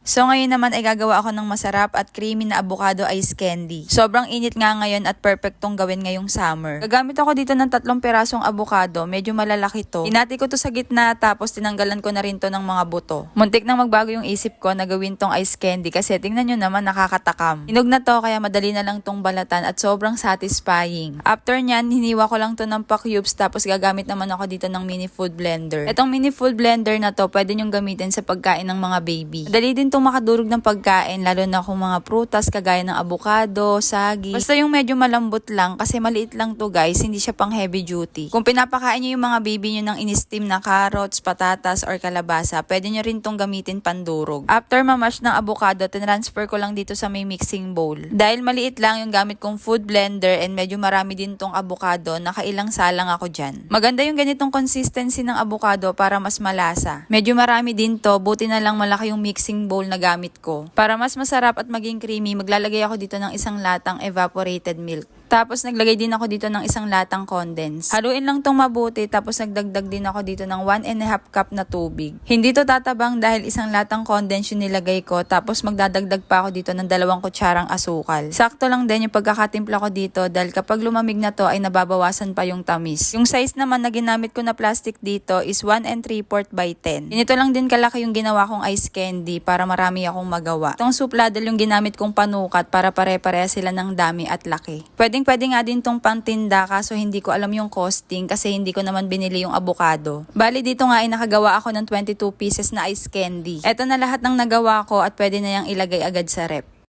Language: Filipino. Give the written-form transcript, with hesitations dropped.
So ngayon naman ay gagawa ako ng masarap at creamy na avocado ice candy. Sobrang init nga ngayon at perfectong gawin ngayong summer. Gagamit ako dito ng 3 pirasong avocado, medyo malalaki to. Hinati ko to sa gitna tapos tinanggalan ko na rin to ng mga buto. Muntik nang magbago yung isip ko na gawin tong ice candy kasi tingnan nyo naman nakakatakam. Hinog na to kaya madali na lang tong balatan at sobrang satisfying. After nyan, hiniwa ko lang to ng pa-cubes tapos gagamit naman ako dito ng mini food blender. Itong mini food blender na to pwede nyong gamitin sa pagkain ng mga baby. Madali din makadurog ng pagkain, lalo na kung mga prutas kagaya ng avocado, sagi. Basta yung medyo malambot lang kasi maliit lang to guys, hindi siya pang heavy duty. Kung pinapakain nyo yung mga baby nyo ng in-steam na carrots, patatas, or kalabasa, pwede nyo rin tong gamitin pandurog. After mamash ng avocado, tinransfer ko lang dito sa may mixing bowl. Dahil maliit lang yung gamit kong food blender and medyo marami din tong avocado, nakailang salang ako dyan. Maganda yung ganitong consistency ng avocado para mas malasa. Medyo marami din to, buti na lang malaki yung mixing bowl na gamit ko. Para mas masarap at maging creamy, maglalagay ako dito ng 1 latang evaporated milk. Tapos naglagay din ako dito ng 1 latang condense. Haluin lang tong mabuti tapos nagdagdag din ako dito ng 1½ cup na tubig. Hindi to tatabang dahil 1 latang condense yung nilagay ko tapos magdadagdag pa ako dito ng 2 kutsarang asukal. Sakto lang din yung pagkakatimpla ko dito dahil kapag lumamig na to ay nababawasan pa yung tamis. Yung size naman na ginamit ko na plastic dito is 1 3/4 by 10. Ganito lang din kalaki yung ginawa kong ice candy para marami akong magawa. Itong soup ladle yung ginamit kong panukat para pare-pareha sila ng dami at laki. Pwede nga din tong pangtinda kaso hindi ko alam yung costing kasi hindi ko naman binili yung avocado. Bali dito nga ay nakagawa ako ng 22 pieces na ice candy. Eto na lahat ng nagawa ko at pwede na yung ilagay agad sa rep.